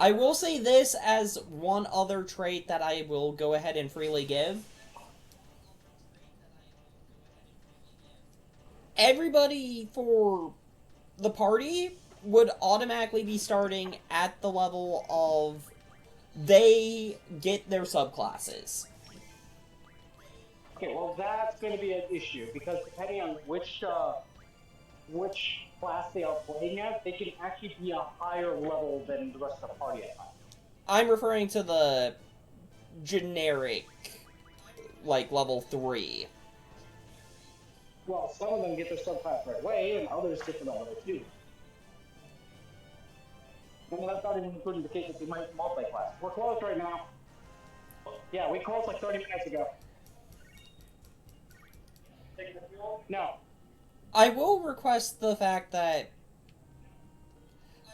I will say this as one other trait that I will go ahead and freely give. Everybody for the party would automatically be starting at the level of they get their subclasses. Okay, well that's going to be an issue because depending on which class they are playing at, they can actually be a higher level than the rest of the party at times. I'm referring to the generic, like, level 3. Well, some of them get their subclass right away, and others get them at level 2. And that's not even including the case that they might multi-class. We're close right now. Yeah, we closed like 30 minutes ago. No. I will request the fact that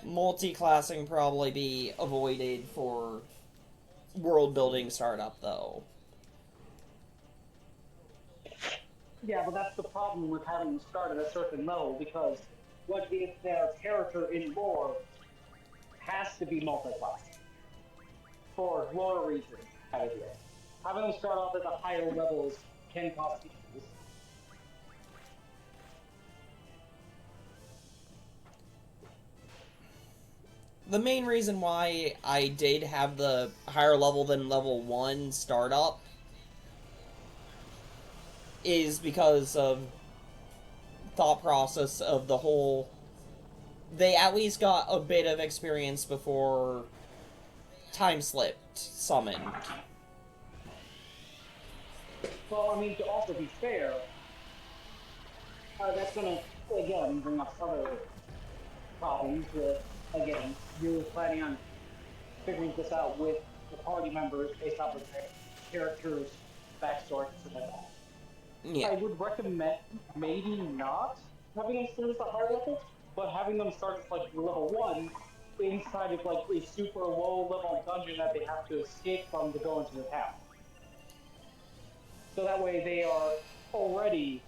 multi-classing probably be avoided for world building startup, though. Yeah, but that's the problem with having them start at a certain level, because what if their character in lore has to be multi-class for lore reasons? Having them start off at the higher levels can cause issues. The main reason why I did have the higher level than level 1 startup is because of thought process of the whole. They at least got a bit of experience before time slipped summoned. Well, I mean, to also be fair, that's going to, again, bring up other problems with, again, you're planning on figuring this out with the party members based off of their characters' backstories and like that. Yeah. I would recommend maybe not having them start at the higher level, but having them start at like level 1 inside of like a super low level dungeon that they have to escape from to go into the town. So that way they are already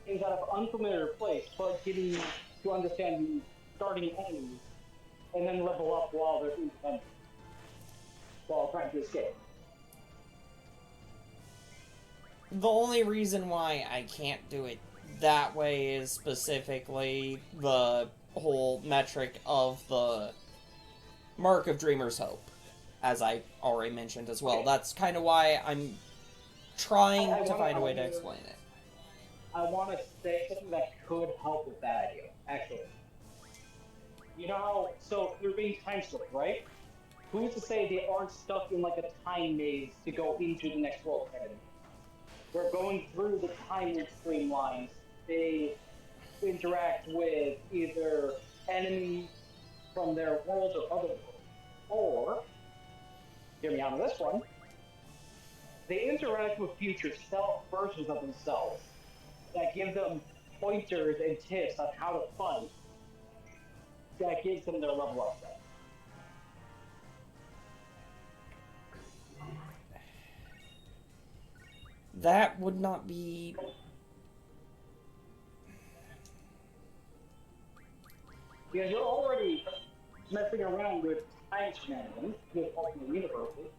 in kind of unfamiliar place, but getting to understand the starting enemies, and then level up while they're independent, while trying to escape. The only reason why I can't do it that way is specifically the whole metric of the Mark of Dreamer's Hope, as I already mentioned as well. Okay. That's kind of why I'm trying I to wanna, find I a way to wanna, explain it. I want to say something that could help with that idea. Actually, you know how so they're being time slipped, right? Who's to say they aren't stuck in like a time maze to go into the next world? We're going through the time streamlines. They interact with either enemies from their world or other worlds, or hear me out on this one. They interact with future self versions of themselves that give them pointers and tips on how to fight. That gives them their level up set. That would not be. Because you're already messing around with time shenanigans with alternate universes.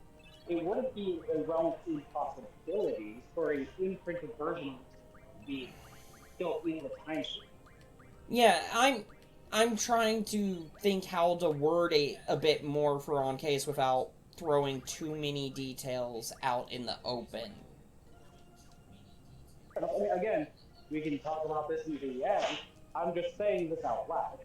It wouldn't be a realm of impossibilities for an imprinted version to be still in the time stream. Yeah, I'm trying to think how to word it a bit more for on case without throwing too many details out in the open. I mean, again, we can talk about this in the end. I'm just saying this out loud.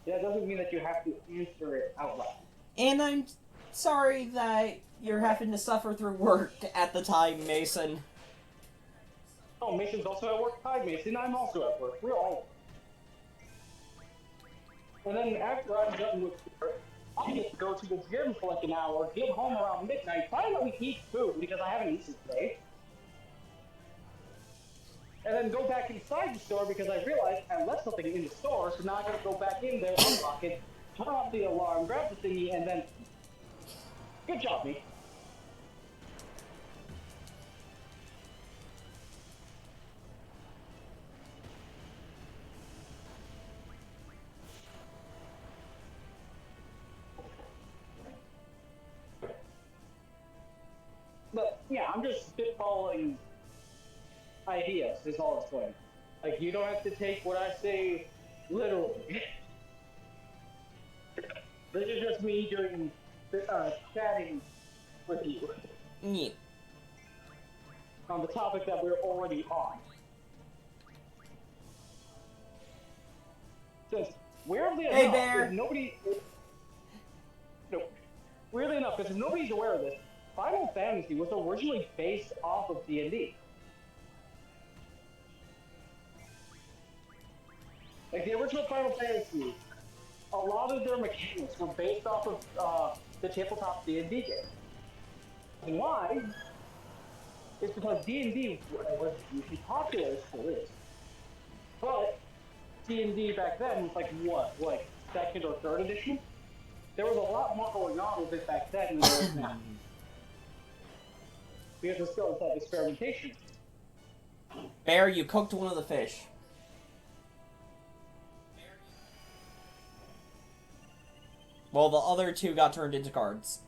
That doesn't mean that you have to answer it out loud. And I'm sorry that you're having to suffer through work at the time, Mason. Oh, Mason's also at work. Hi, Mason. I'm also at work. We're all. And then after I'm done with work, I get to go to the gym for like an hour, get home around midnight, finally eat food because I haven't eaten today, and then go back inside the store because I realized I left something in the store, so now I gotta go back in there, unlock it, turn off the alarm, grab the thingy, and then. Good job, me. yeah, I'm just spitballing ideas. Is all it's going. Like you don't have to take what I say literally. This is just me doing chatting with you Yeah. on the topic that we're already on. Since weirdly Hey, enough, Bear! no, weirdly enough, because if nobody's aware of this, Final Fantasy was originally based off of D&D. Like the original Final Fantasy, a lot of their mechanics were based off of the tabletop D&D game. And why? It's because D&D was hugely popular, it still is. But D&D back then was like what, like second or third edition? There was a lot more going on with it back then than there is now. Because there's still that experimentation. Bear, you cooked one of the fish. Well, the other two got turned into cards.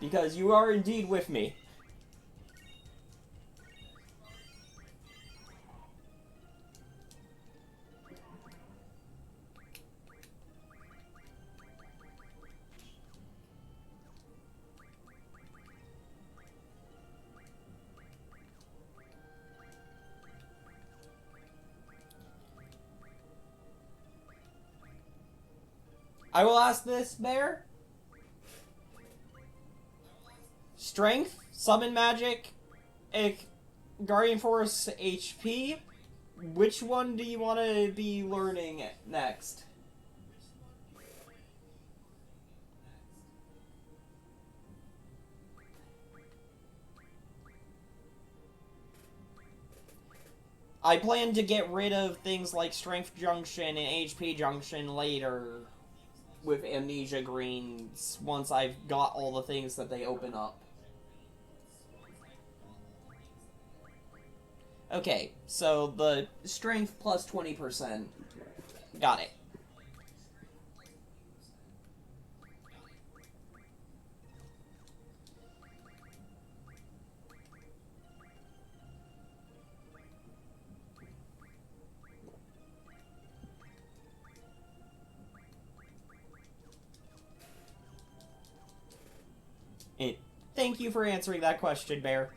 Because you are indeed with me. I will ask this, Bear. Strength, summon magic, Guardian Force HP. Which one do you want to be learning next? I plan to get rid of things like Strength Junction and HP Junction later with Amnesia Greens once I've got all the things that they open up. Okay, so the strength plus 20%. Got it. Thank you for answering that question, Bear.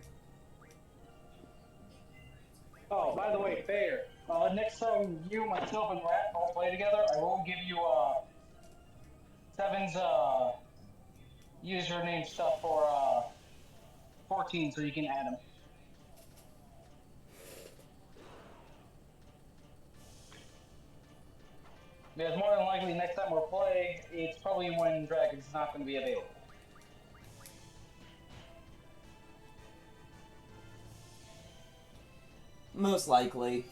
Oh, by the way, Bear, next time you, myself, and Rat all play together, I will give you Seven's username stuff for 14 so you can add him. Because more than likely, next time we're playing, it's probably when Dragon's not going to be available. Most likely.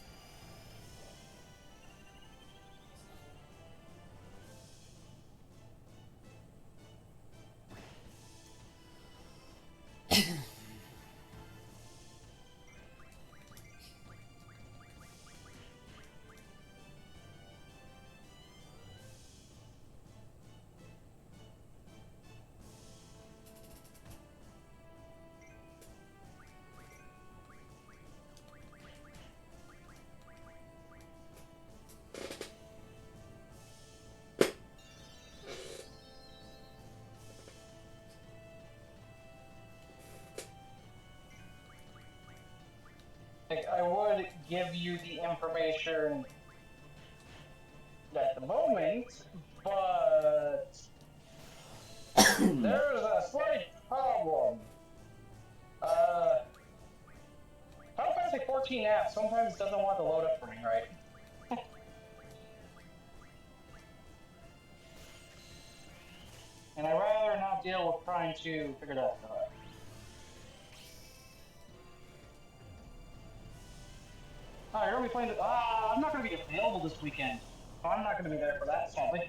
Like, I would give you the information at the moment, but there's a slight problem. Final Fantasy 14 app sometimes doesn't want to load up for me, right? And I'd rather not deal with trying to figure that out. Oh, you're gonna be playing the. I'm not gonna be available this weekend. So I'm not gonna be there for that, sadly.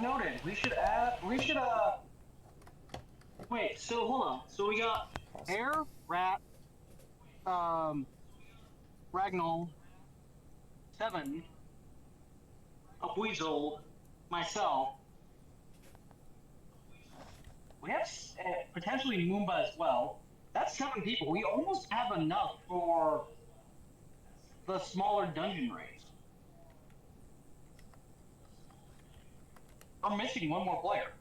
Noted. We should add. Wait. So hold on. So we got Air, Rat, Ragnall, Seven, a Weasel, myself. We have potentially Moomba as well. That's 7 people. We almost have enough for the smaller dungeon raids. We're missing one more player.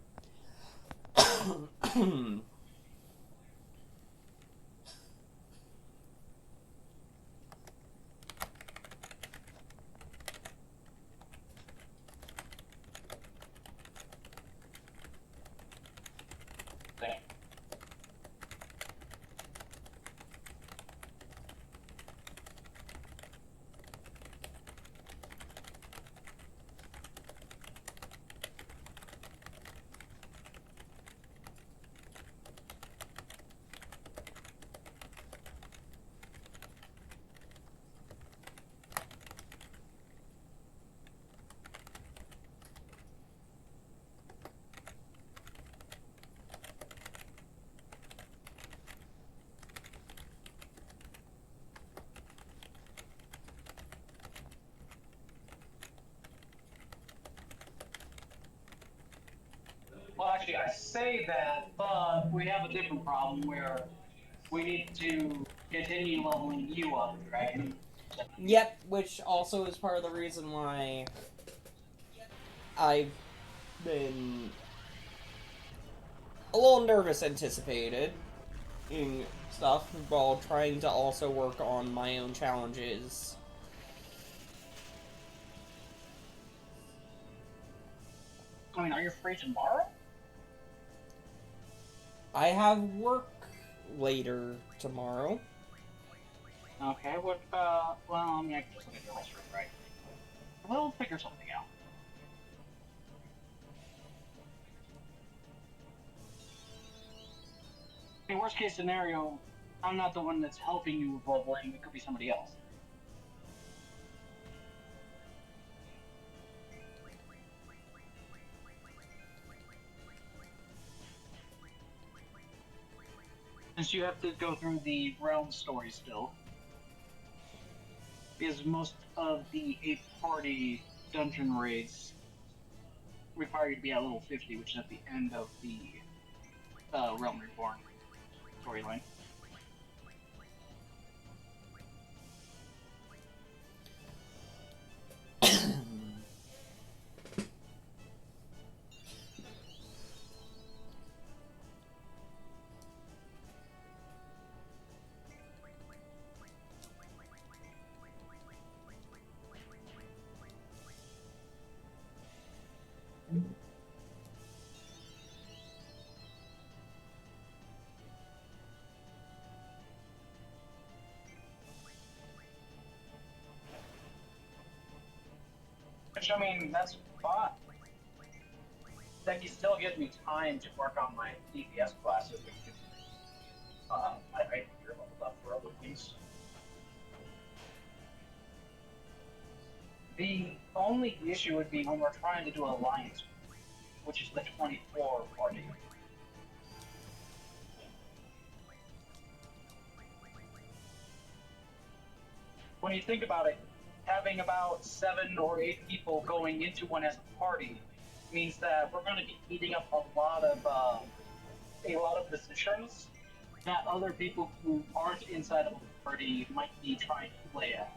Well, actually, I say that, but we have a different problem where we need to continue leveling you up, Dragon. Yep, which also is part of the reason why I've been a little nervous anticipated in stuff while trying to also work on my own challenges. I mean, are you free tomorrow? I have work later tomorrow. Okay, what, well, I'm gonna just look at your history, right? We'll figure something out. In worst case scenario, I'm not the one that's helping you with leveling, it could be somebody else. Since you have to go through the realm story still. Because most of the 8-party dungeon raids require you to be at level 50, which is at the end of the Realm Reborn storyline. Which, I mean, that's fine. That you still gives me time to work on my DPS classes. I think you're leveled up for other things. The only issue would be when we're trying to do Alliance, which is the 24 party. When you think about it, having about 7 or 8 people going into one as a party means that we're going to be eating up a lot of decisions that other people who aren't inside of the party might be trying to play at.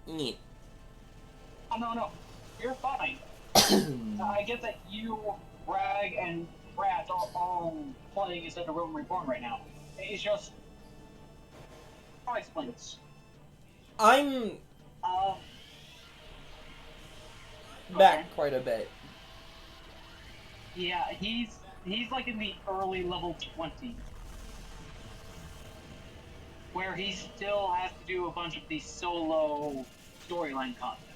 Neat. Oh, no, you're fine. I get that you, Rag, and Rat are all playing instead of Realm Reborn right now. It's just... I'll explain this. I'm back quite a bit. Yeah, he's like in the early level 20. Where he still has to do a bunch of the solo storyline content.